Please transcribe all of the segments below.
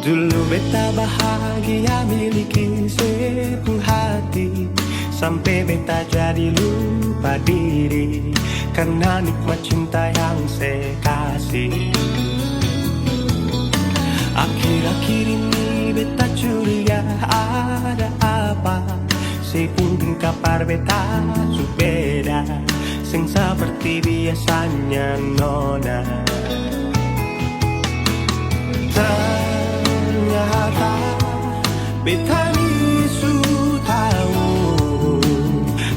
Dulu beta bahagia miliki sepenuh hati, sampai beta jadi lupa diri karena nikmat cinta yang saya kasih. Akhir-akhir ini beta curiga ada apa, sepunting kapar beta su beda, sing seperti biasanya nona. Ternyata beta ni su tahu,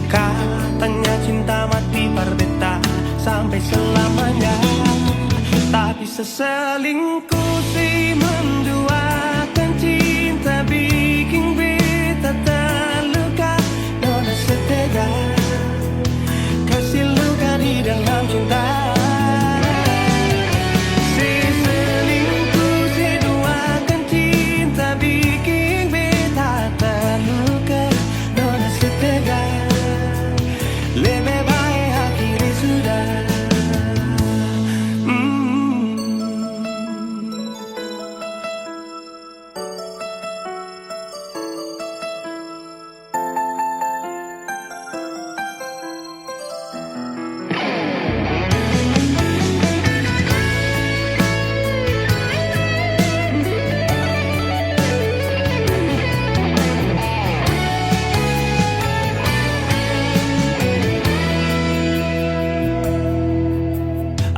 katanya cinta mati par beta sampai selamanya. Tapi seselingkuh si menduakan cinta bikin beta terluka. Nona setega kasih luka di dalam cinta.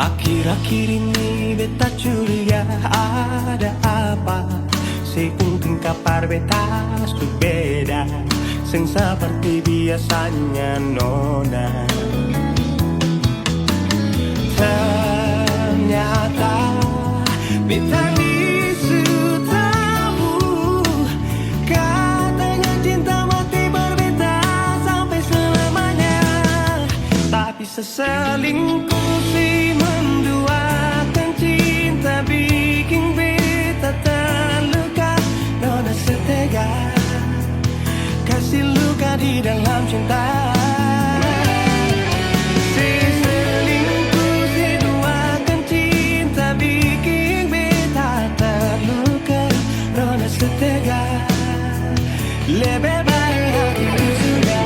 Akhir-akhir ini beta curiga ada apa, sepunting kapar beta su beda, sing seperti biasanya nona. Ternyata beta ni su tahu, katanya cinta mati berbeda sampai selamanya. Tapi seselingkuh si menduakan cinta bikin beta terluka. Nona setega kasih luka di dalam cinta. Seselingkuh si duakan cinta bikin beta terluka. Nona setega lebih baik akhiri sudah.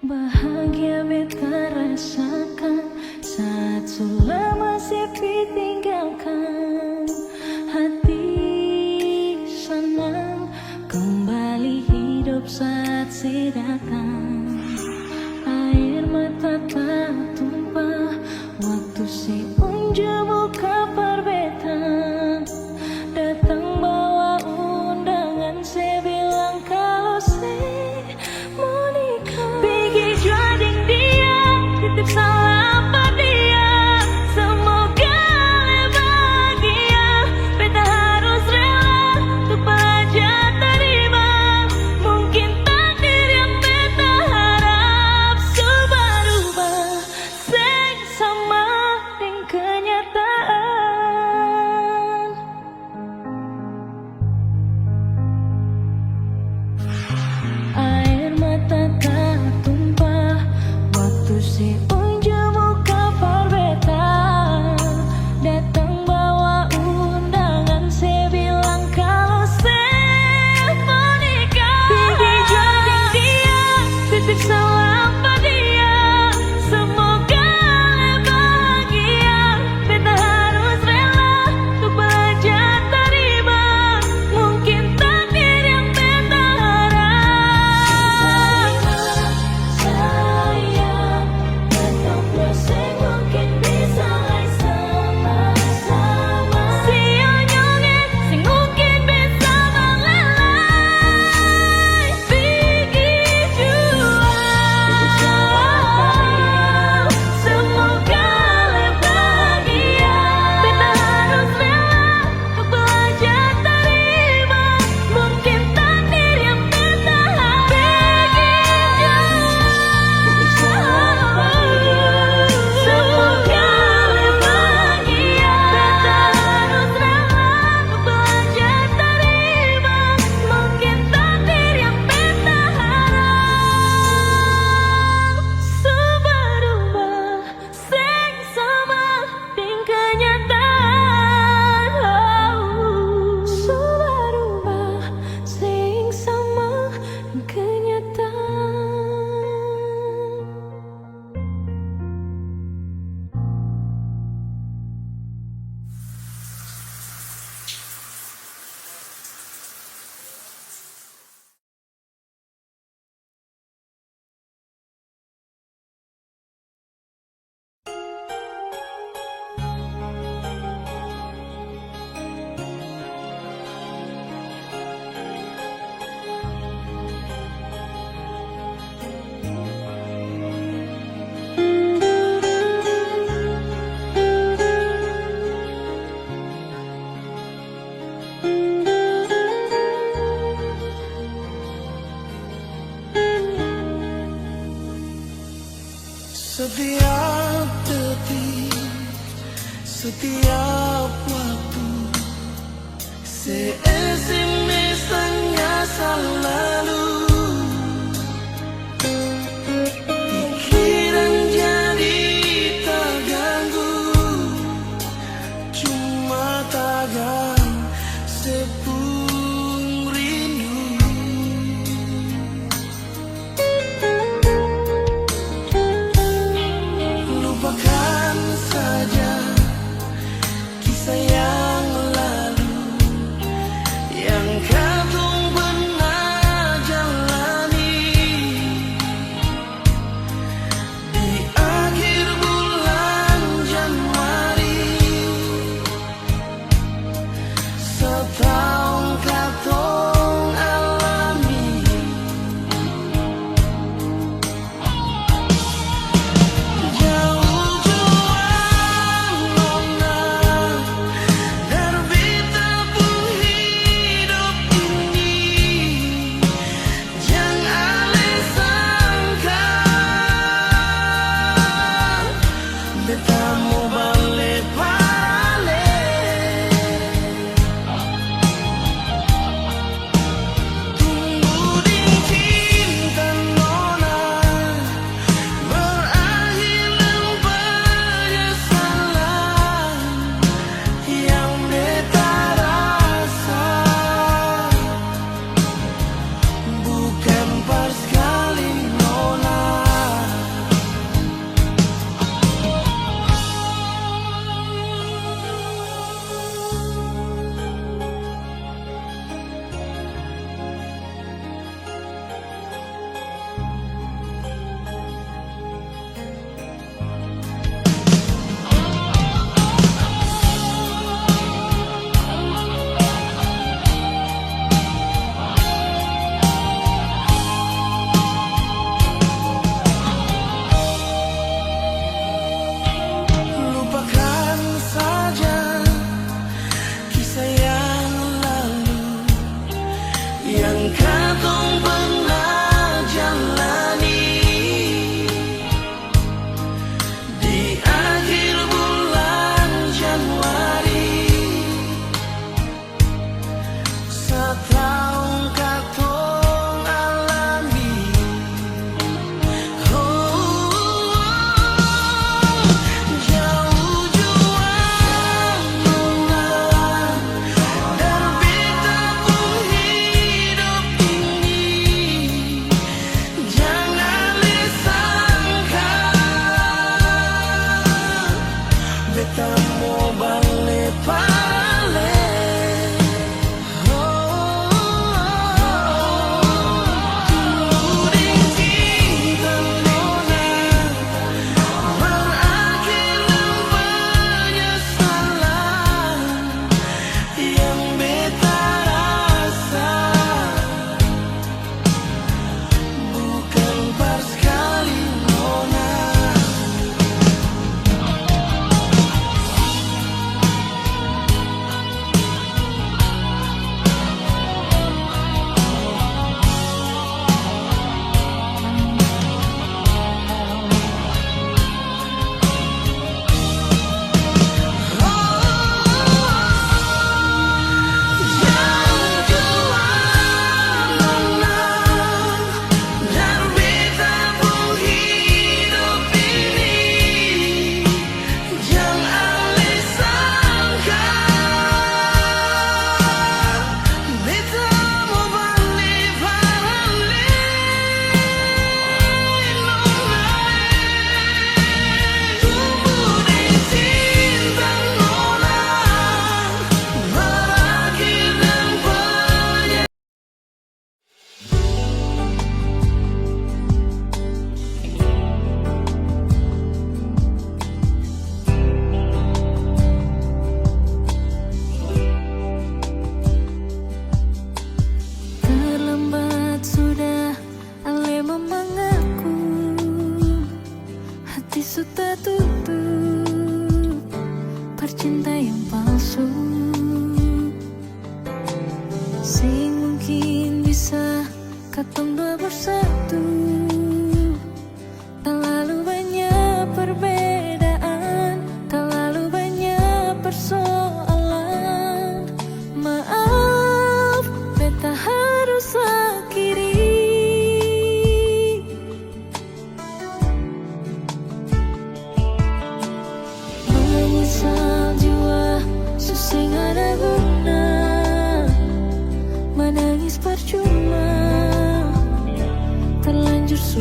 Bahagia beta rasakan saat sudah masih ditinggalkan. Hati senang kembali hidup saat si datang. Air mata tak tumpah waktu si unjuk buka perbeta. Datang bawa undangan, saya bilang kalau saya mau nikah. Jading dia, titip salam pada dia, semoga bahagia. Beta harus rela untuk belajar terima, mungkin takdir yang beta harap. Subarubah sing sama tingkah. setiap waktu. SMS tanya selalu, pikiran jadi terganggu, cuma tagang sepung rindu. Lupakan saja kisah yang lalu yang kadung pernah jalani. Di akhir bulan Januari, setahun katong alami. Jauh juang nona, terbita pun hidup ini. Jangan ale sangka beta mau balik balik. Tunggu di cinta nona, berakhir dengan penyesalan yang beta rasa. Bukan pas sekali nona. Lupakan saja kisah yang lalu yang kadung pernah jalani. Di akhir bulan Januari, setahun katong alami. Jauh juang nona, terbita pun hidup ini. Jangan ale sangka beta mau balik balik. Tunggu di cinta nona, berakhir dengan penyesalan yang beta rasa. Bukan pas sekali nona.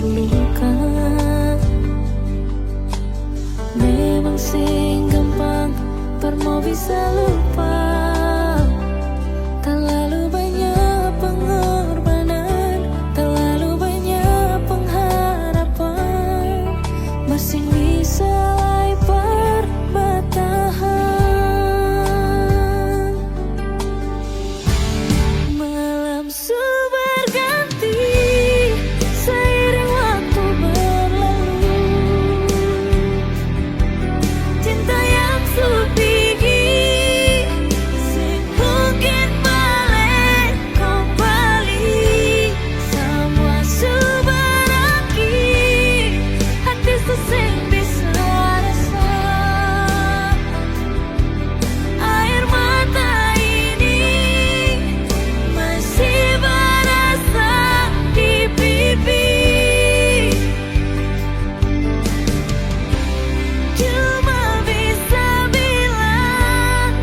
luka. Memang sing gampang mau bisa lupa. Terlalu banyak pengorbanan, terlalu banyak pengharapan, masih bisa lebar bertahan. Malam berganti seiring waktu berlalu. Cinta yang sepi mungkin balik kembali. Semua berakhir, hati sesing bisa rasa. Air mata ini masih berasa di pipi. Cuma bisa bilang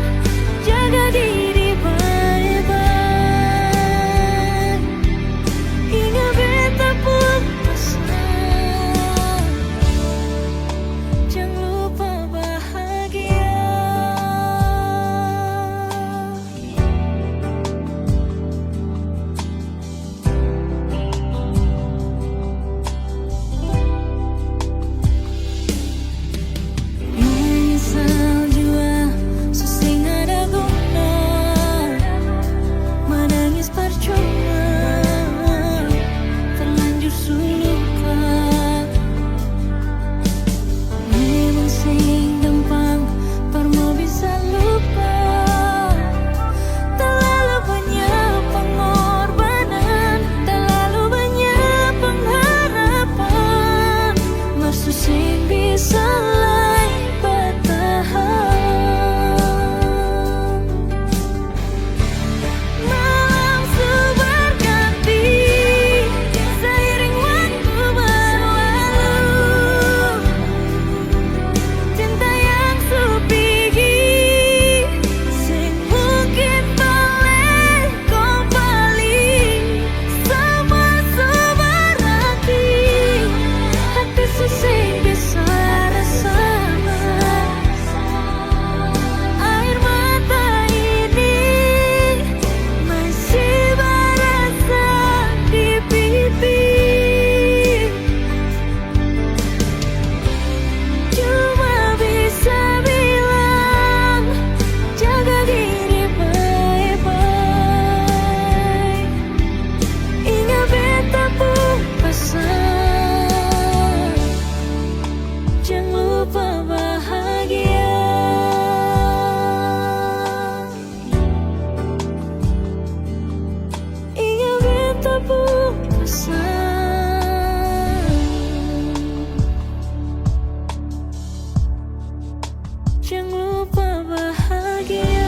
jaga diri baik-baik. Ingat beta pun pesan, jangan lupa bahagia. Menyesal jua sesing ada guna, menangis percuma, terlanjur suluka. Memang sing gampang mau bisa lupa. Terlalu banyak pengorbanan, terlalu banyak pengharapan, masih sing bisa bertahan. Malam berganti seiring waktu berlalu. Cinta yang sepi sing mungkin balik kembali. Semua berakhir, hati sesing bisa rasa. Air mata ini masih berasa di pipi. Cuma bisa bilang jaga diri baik-baik. Ingat beta pun pesan, jangan lupa bahagia. Ingat beta pun pesan, jangan lupa bahagia.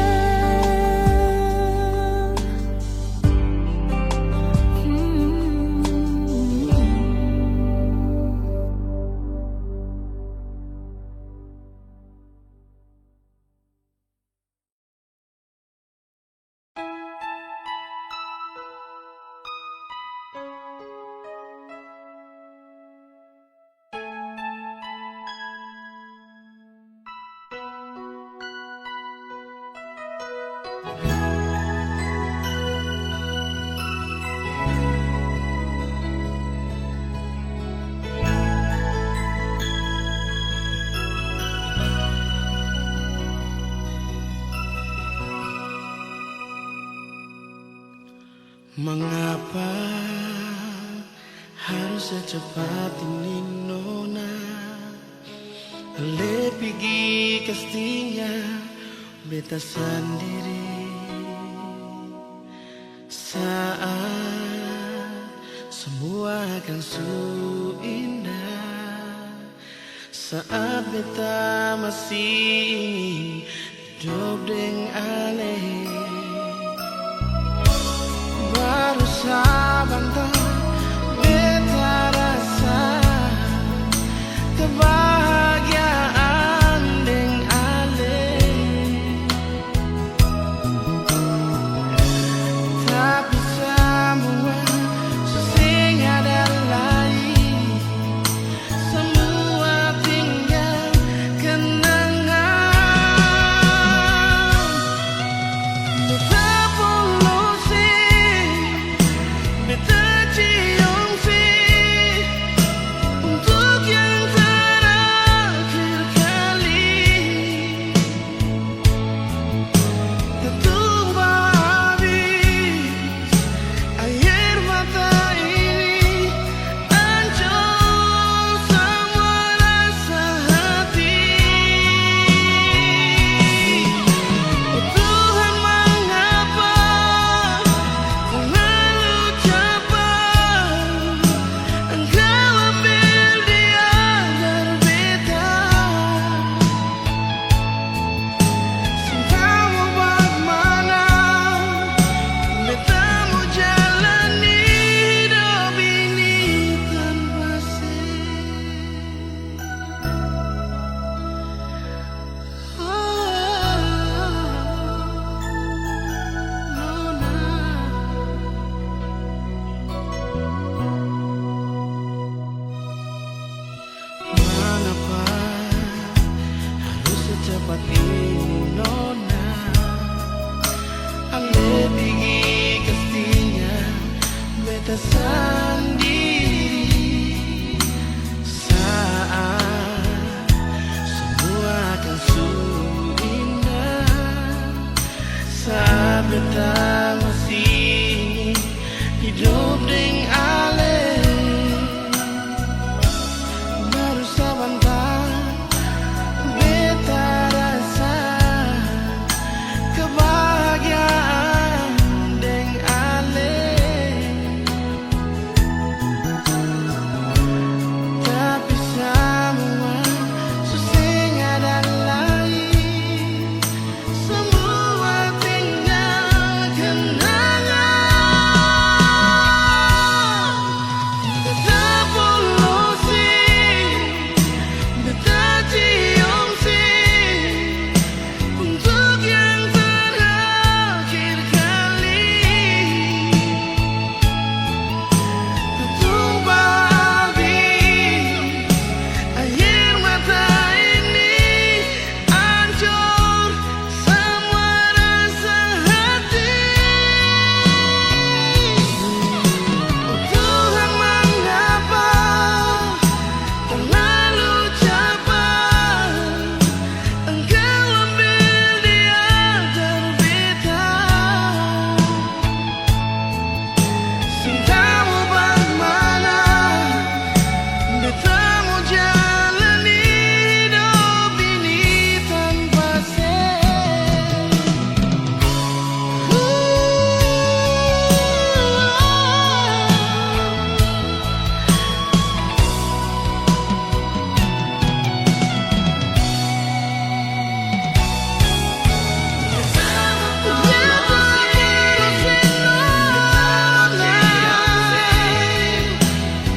Mengapa harus secepat ini nona? Le pigi kastinya beta sendiri. Saat semua akan su indah, saat beta masih ingin hidup dengan ale. Baru sabanta beta rasa kebahagiaan deng ale. Tapi semua sesing ada lain. seperti nona. Ale tinggi kestinya beta sendiri saat semua akan indah. Saat beta masih ingin hidup dengan ale, baru sebentar beta rasa kebahagiaan dengan ale. Tapi semua susah ada lain, semua tinggal kenangan. Beta polusi, beta cium sih untuk yang terakhir kali. Tumpah habis air mata ini, hancur semua rasa hati. Oh Tuhan, mengapa terlalu cepat Engkau ambil dia dari beta. Cintamu bagaimana beta mau jalani hidup ini tanpa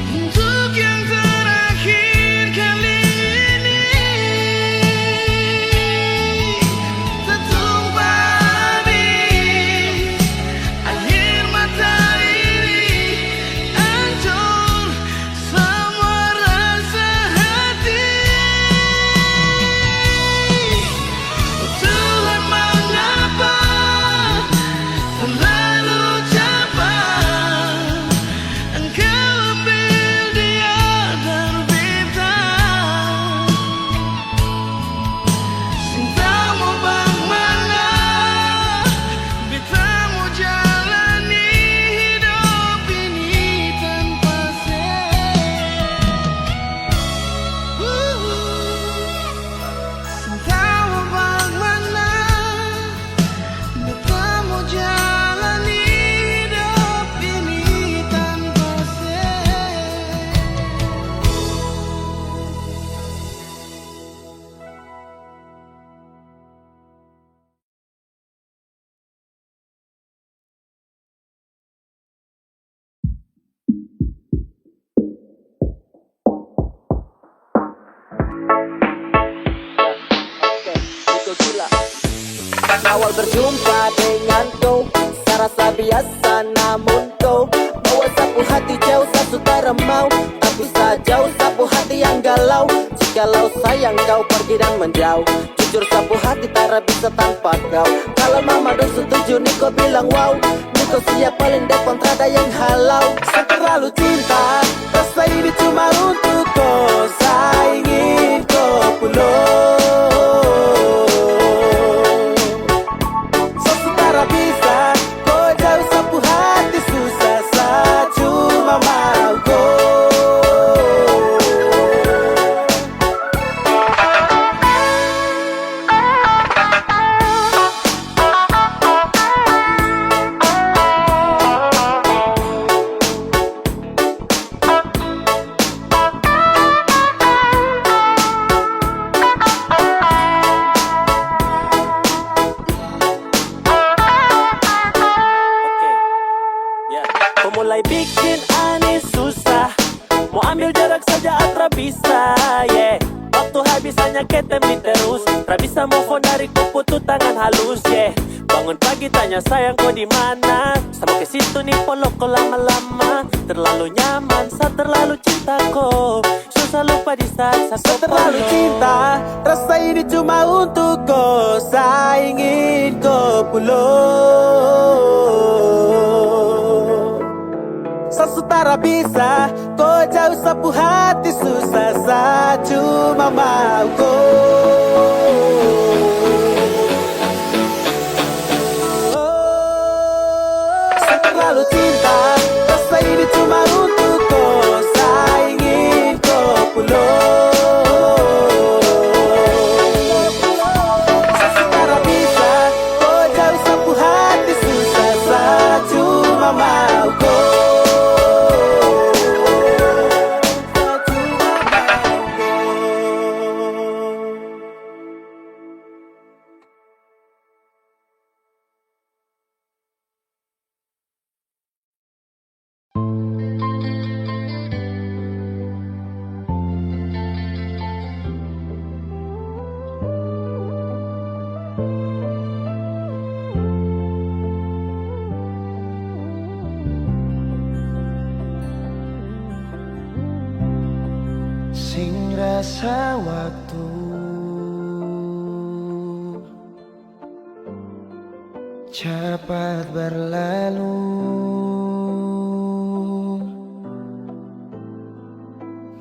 untuk yang terakhir kali ini. Tertumpah habis air mata ini, hancur semua rasa hati. Oh Tuhan, mengapa terlalu cepat Engkau ambil dia dari beta. Cintamu bagaimana beta mau jalani hidup ini tanpa Cintamu bagaimana beta mau jalani hidup ini tanpa Niko Gila. Awal berjumpa dengan kau, saya rasa biasa namun kau bawa sapu hati jauh sasutara mau. Tapi jauh sapu hati yang galau. Jikalau sayang kau pergi dan menjauh, jujur sapu hati tak bisa tanpa kau. Kalau mama dong setuju Niko bilang wow, Niko siap paling depan tak ada yang halau. Saya terlalu cinta, rasa ini cuma untuk kau. Saya ingin kau pulang. Sesutara bisa kau jauh sapu hati susah, saya cuma mau kau. Mulai bikin aneh susah, mau ambil jarak saja atra bisa, yeah. Waktu habis hanya ketemi terus, tak bisa move on dari kupu tangan halus, yeah. Bangun pagi tanya sayang kau di mana, sama ke situ nih polok kau lama-lama. Terlalu nyaman, saya terlalu cinta kau, susah lupa di saat saya terlalu cinta. Rasa ini cuma untuk Sesutara bisa kau jauh sapu hati susah satu mama Terlalu cinta rasa ini cuma untuk kau saya ingin kau pulang Sesutara bisa kau jauh sapu hati susah satu mama Sing rasa waktu cepat berlalu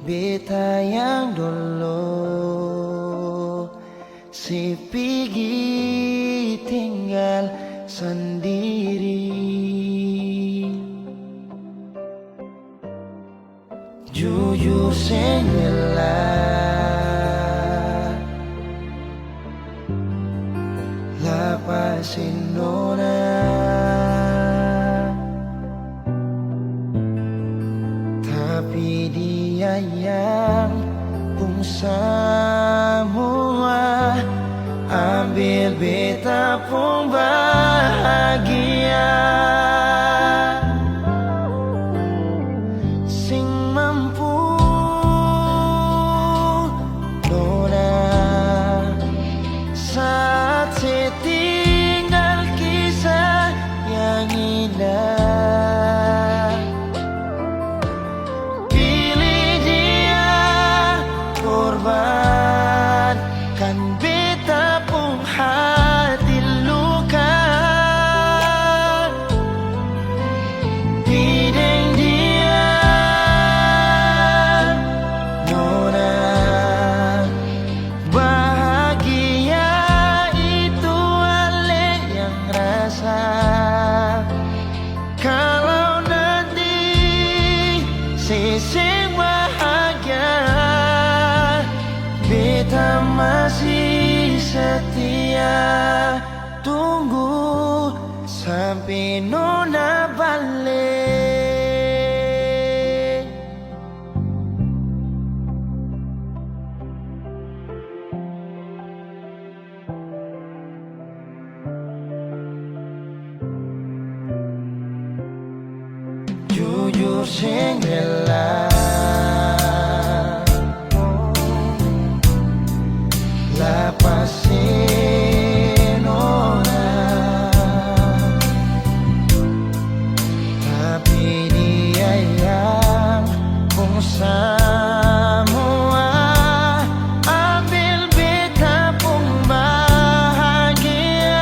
Beta yang dulu si pergi tinggal sendiri Jujur sengelah Lapasin nona Tapi dia yang pun semua Ambil beta pun bahagia Sing mampu nona Saat saya tinggal kisah yang indah Pilih dia korbankan beta pun hati luka Bideng dia nona bahagia itu ale yang rasa Kalau nanti seseng bahagia Beta masih setia Tunggu sampai nona balik Jujur sengelah Lapasin orang Tapi dia yang pun semua Ambil beta pun bahagia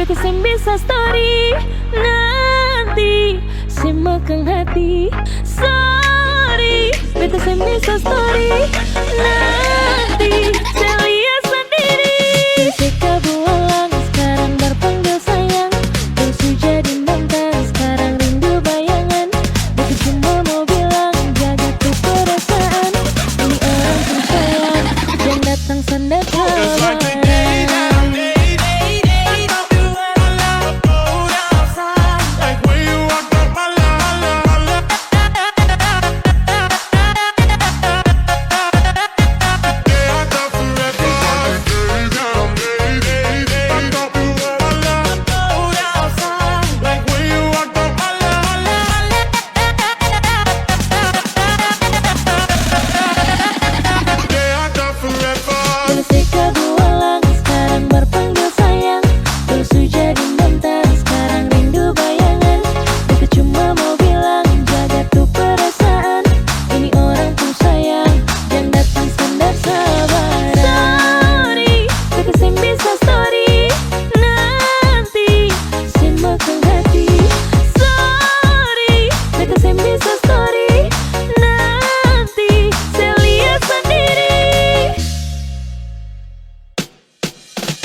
beta sing bisa story nanti semakan hati. Sorry, beta sing bisa story nanti saya lihat sendiri. Ketika bualang sekarang berpanggil sayang, terus jadi mantan sekarang rindu bayangan. Beta cuma mau bilang jaga tuh perasaan. Ini orang tersayang yang datang sandar kabar. Just like the day that I'm outside, like when you walk up my line. The day I thought forever.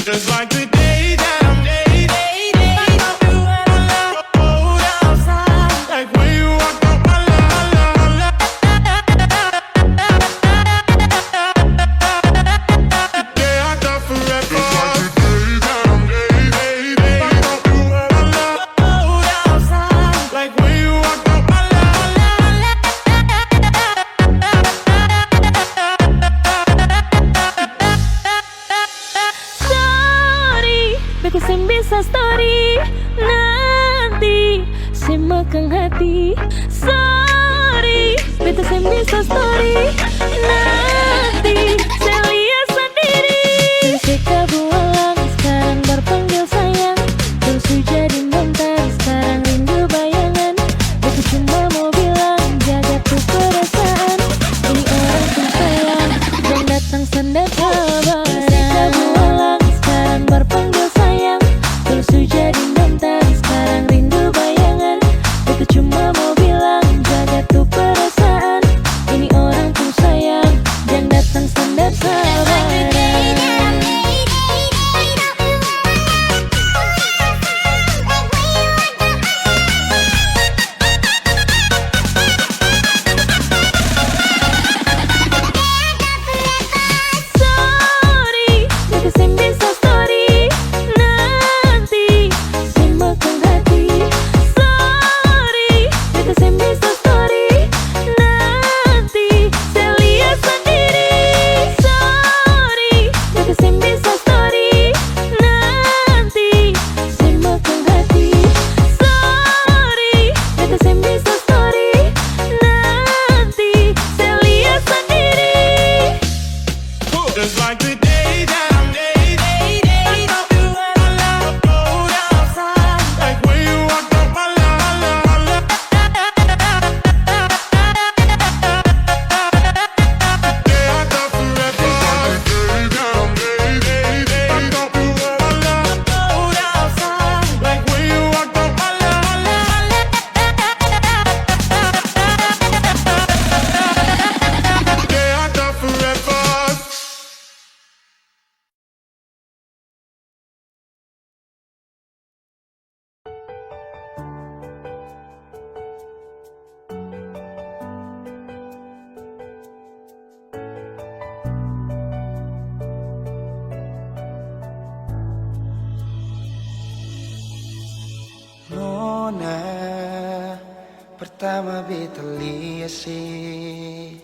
Just like the day that I'm outside, like when you walk up my line. Beta sing bisa story nanti semakan hati. Sorry, beta sing bisa story nanti saya lihat sendiri. Ketika bualang sekarang berpanggil sayang, terus jadi mantan sekarang rindu bayangan. Beta cuma mau bilang jaga tuh perasaan. Ini orang tersayang yang datang sandar kabar. Ketika bualang sekarang berpanggil sayang, terus jadi mantan sekarang rindu bayangan. Beta cuma mau bilang jaga tuh perasaan. Ini orang tuh sayang yang datang standar sabaran. Sorry, beta sing bisa story nanti semakan hati. Sorry, beta sing bisa story nanti saya lihat sendiri. Sorry, beta sing bisa story nanti semakan hati. Sorry, beta sing bisa story nanti saya lihat sendiri. Just like the day that I'm outside, like when you walk up my line. The day I thought forever. The day that I'm outside, like when you walk up my line. The day I thought forever. Nona pertama beta lihat sih,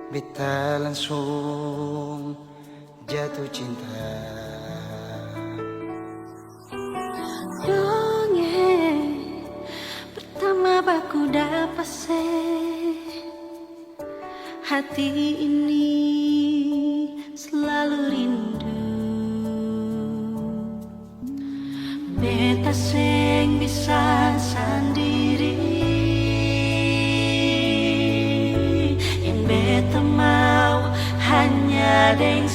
beta langsung jatuh cinta. Dongeng pertama baku dapat hati ini selalu rindu. Beta sing bisa sendiri, yang beta mau hanya deng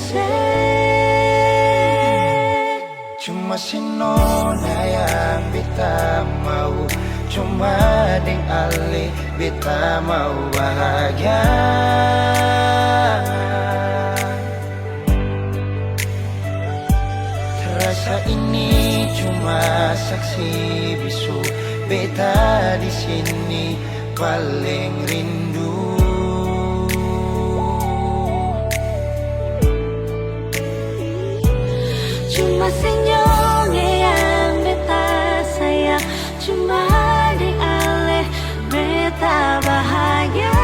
Cuma si Nona yang beta mau, cuma deng Ale beta mau bahagia. Rasa ini cuma saksi bisu, beta di sini paling rindu. Cuma senyumnya yang beta sayang, cuma di Ale beta bahagia.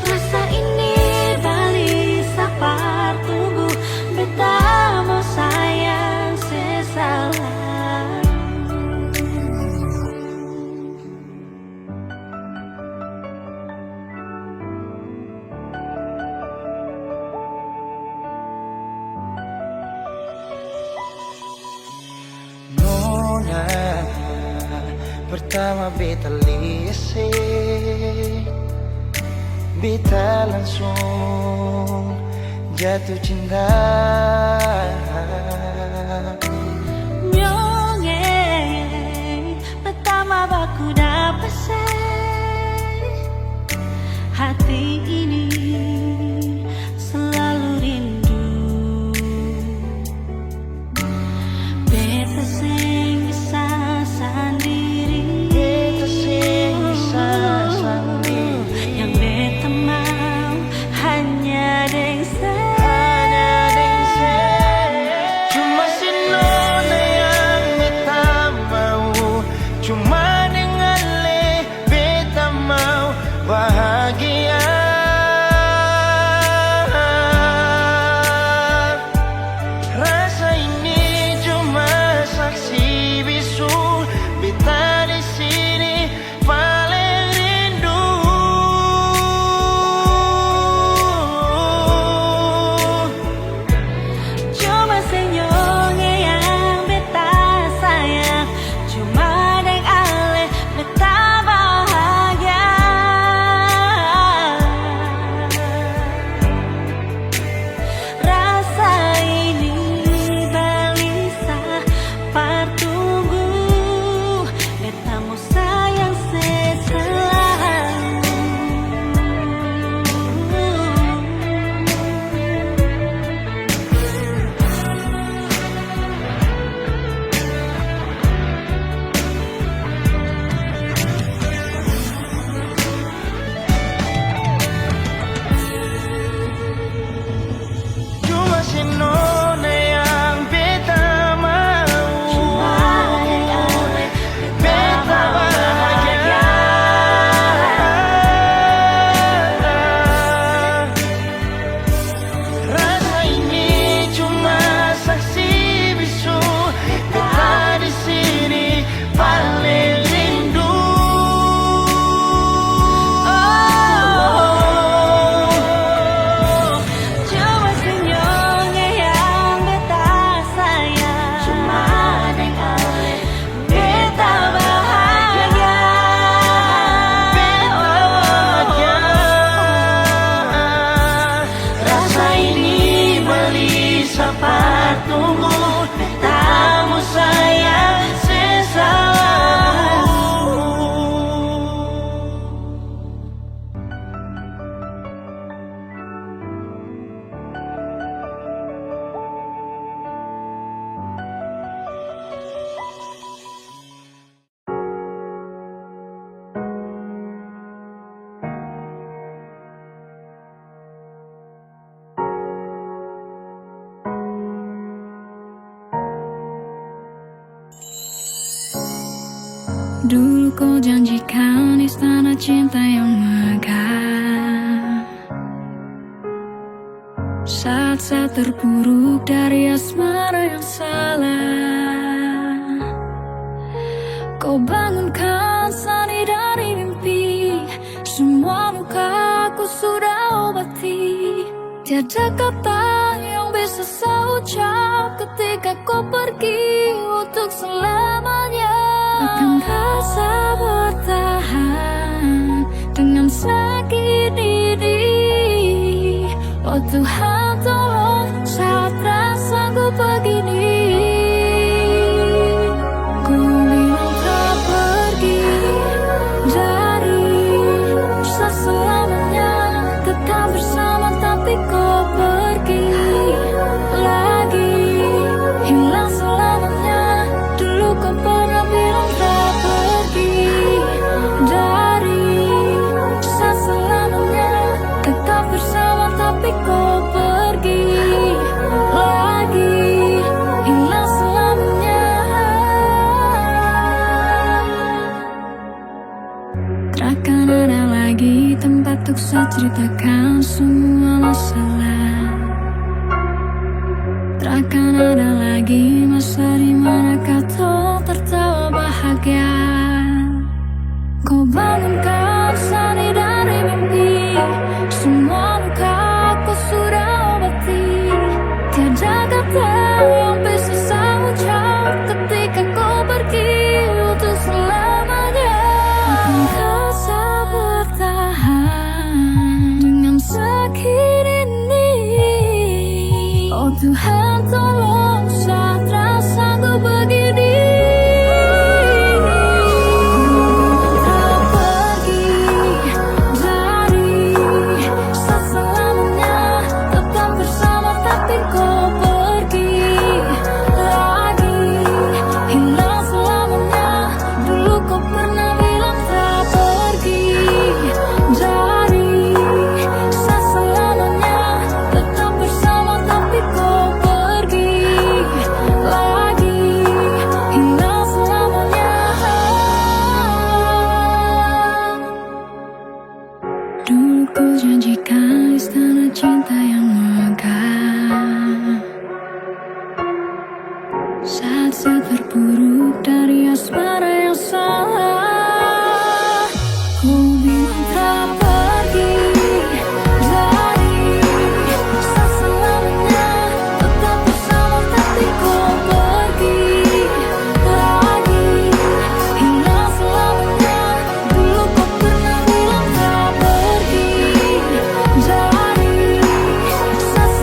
Rasa ini balik sapar tunggu, beta mau sayang sesalah. Nona, pertama beta lihat, beta langsung jatuh cinta. Nyonge pertama baku dapat hati ini selalu rindu. Beta sing bisa sendiri, Beta sing bisa sendiri, yang beta mau hanya deng hanya deng saya. Cuma si Nona yang beta mau, cuma dengan Le beta mau bahagia. Rasa ini cuma saksi bisu, beta di sini paling rindu. cuma senyumnya yang beta sayang, cuma deng Ale beta bahagia. Rasa ini balisa partunggu, beta mau sayang selalu. Cuma si Nona yang beta mau, Cuma deng Ale beta bahagia. Rasa ini cuma saksi bisu, beta di sini paling rindu. Cuma senyumnya yang beta sayang, cuma deng Ale beta bahagia. Rasa ini beli sapat tunggu, beta mau sayang selalu. Dulu kau janjikan istana cinta yang megah, saat-saat terpuruk dari asmara yang salah. Kau bangunkan sani dari mimpi, semua lukaku sudah obati. Tiada kata yang bisa saya ucap ketika kau pergi untuk selamanya. Akan rasa bertahan dengan sakit ini, Oh Tuhan tolong saat rasaku begini. Ku bilang tak pergi dari selamanya, tetap bersama tapi kau pergi lagi, hilang selamanya. Dulu kau pernah bilang tak pergi dari selamanya, tetap bersama tapi kau pergi lagi, hilang selamanya. Takkan ada lagi tempat untuk saya ceritakan semua masalah. Takkan ada lagi masa dimana kau tertawa bahagia. Kau bangunkan sani dari mimpi, semua luka ku sudah obati. Tiada kata yang bisa saya ucap ketika kau pergi untuk selamanya. Engkau tak bertahan dengan sakit ini. Oh Tuhan tolong saat rasaku begini. Tak pergi dari selamanya, tetap bersama tapi kau pergi lagi, hilang selamanya. Dulu kau pernah bilang tak pergi dari selamanya, tetap bersama tapi kau pergi lagi, hilang selamanya. Dulu ku janjikan istana cinta yang megah, saat-saat terpuruk dari asmara yang salah. Ku bilang tak pergi dari selamanya, tetap bersama tapi kau pergi lagi, hilang selamanya. Dulu kau pernah bilang tak pergi dari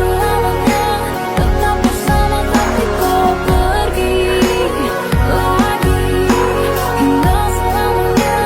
selamanya, tetap bersama tapi kau pergi lagi, hilang selamanya.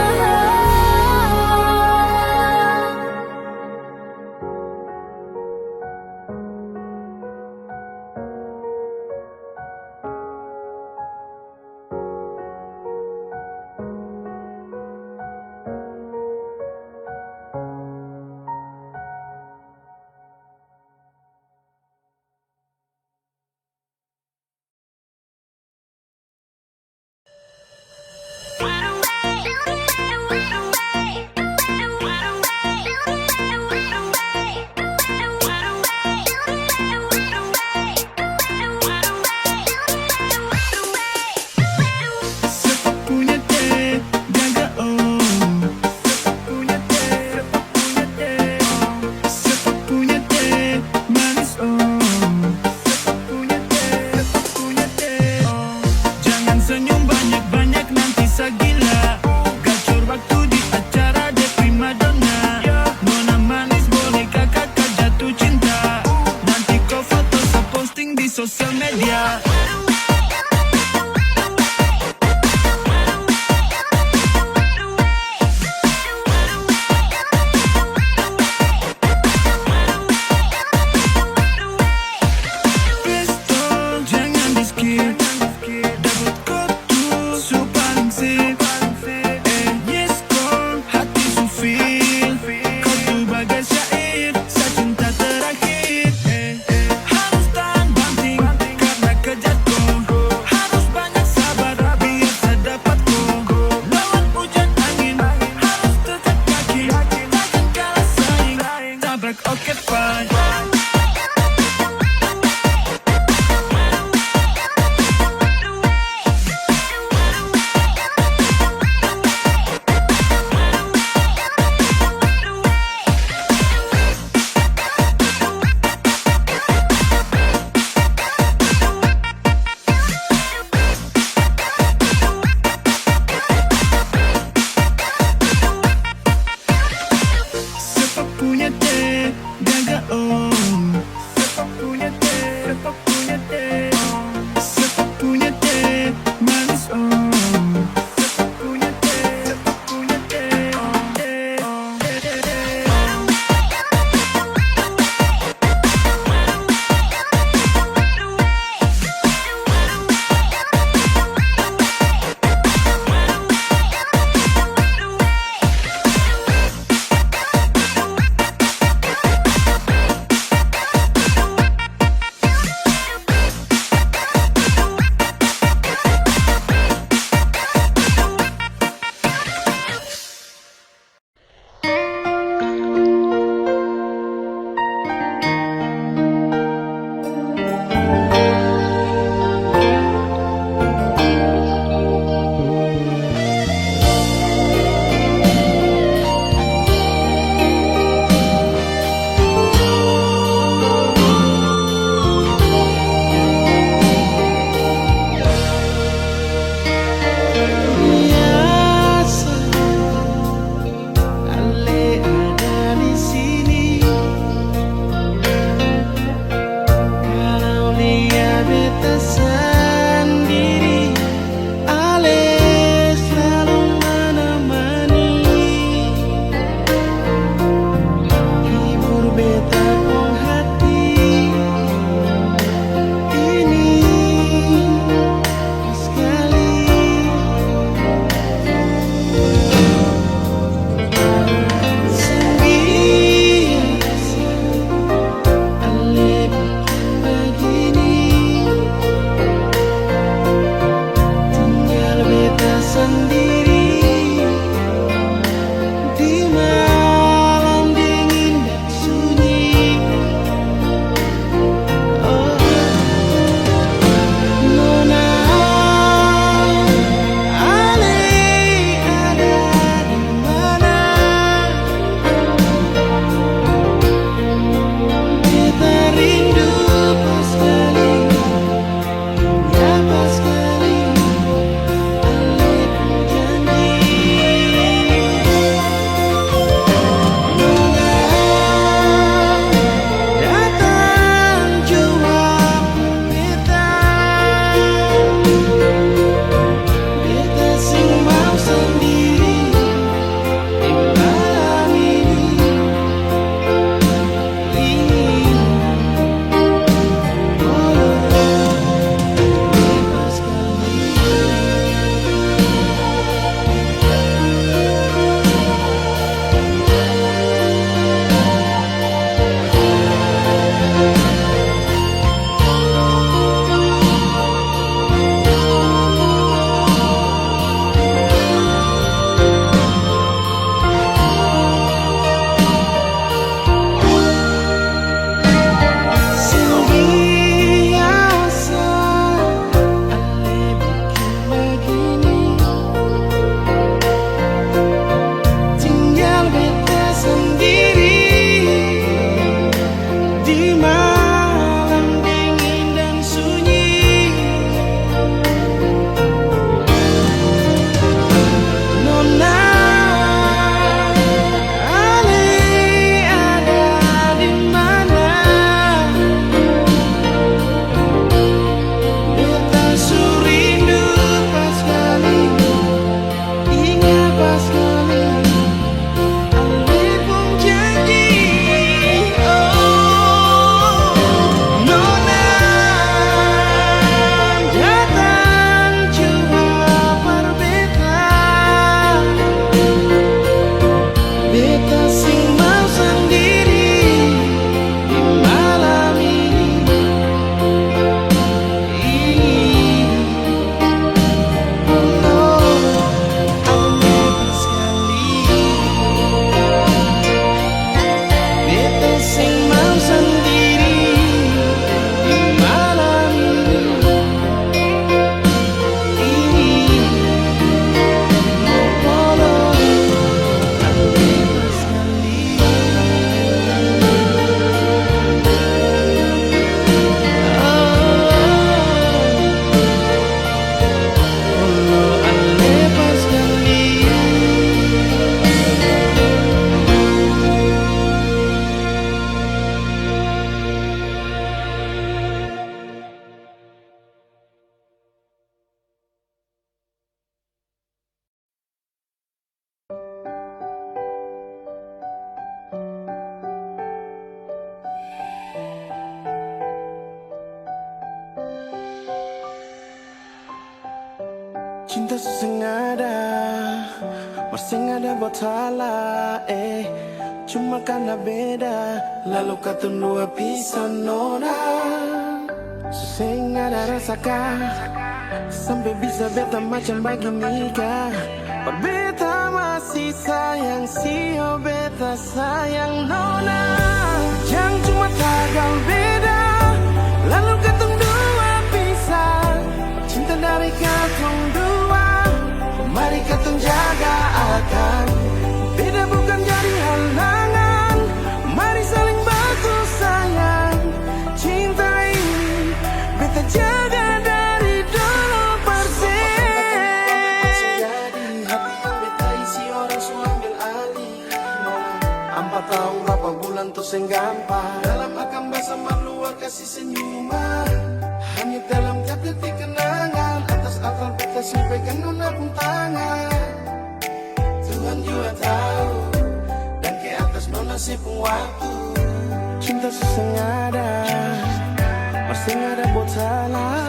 Jangan senyum banyak-banyak nanti segila. Gacor waktu di acara de primadona. Nona manis boleh kakak jatuh cinta. Nanti kau foto posting di sosial media. Pistol jangan di skip. Dapat kotu su paling sip. Yes kau hati su feel. Kau tu bagai syair sa cinta terakhir. Harus tahan banting karena kejar kau. Harus banyak sabar biar saya dapat kau. Lawan hujan angin harus tetap yakin. Takkan kalah saing, tabrak oke fine. Siapa punya teh, gagal oh. Cinta sesengada, masing ada buat salah, cuma karena beda, lalu kata dua pisan nona. Seseng ada rasakan, sampai bisa beta macam begini kah. Berbeta masih sayang, sio beta sayang nona. Jangan cuma tagal beda, lalu kata dua pisan. Cinta dari katong dua, mari katong jaga akan. Beda bukan jadi halangan, mari saling bantu sayang. Cinta ini beta jaga dari dulu persen. Jadi hati yang beta isi orang su ambil alih. 4 tahun berapa bulan tuh seng gampang, dalam akan bahasa luar kasih senyuman. Hanya dalam tiap detik kenangan, atas akal beta sampaikan nona pun tangan. Tuhan juga tahu, dan ke atas nona si pun waktu. Cinta sesengada, masing ada buat salah,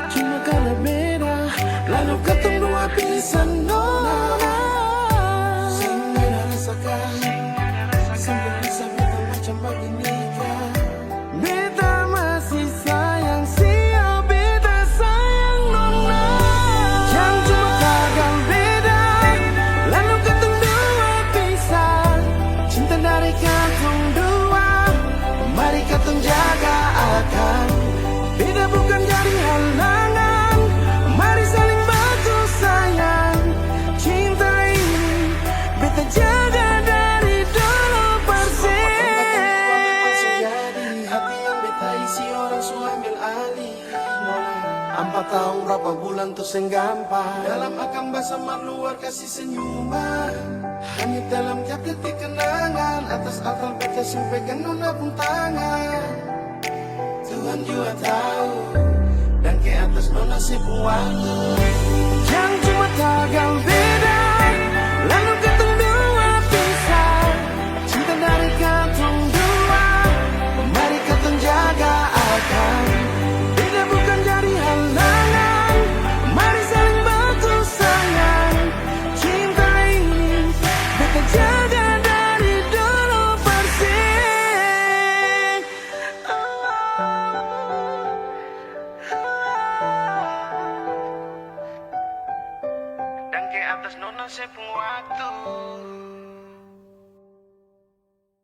cuma karena beda, lalu ketemu dua pisan nona. Sehingga rasakan, sampai bisa beta macam begini kah. Beta masih sayang, sio beta sayang nona. Jangan cuma tagal beda, lalu ketemu dua pisan. Cinta dari katong dua, mari katong jaga akan. Beda bukan jadi halangan, mari saling bantu sayang. Cinta ini beta jaga dari dulu persen. Jadi hati yang beta isi orang su ambil alih. 4 tahun berapa bulan tuh seng gampang, dalam akan bahasa luar kasih senyuman. Hanya dalam tiap detik kenangan, atas akal beta sampaikan nona pun tangan. Tuhan juga tahu, dan ke atas nona si pun waktu. Jangan cuma tagal beda, lalu ketemu dua pisan. Cinta dari katong dua, mari katong jaga akan. Beda bukan jadi halangan, mari saling bantu sayang. Cinta ini beta jaga dari dulu persen. Dan ke atas nona saya pun waktu.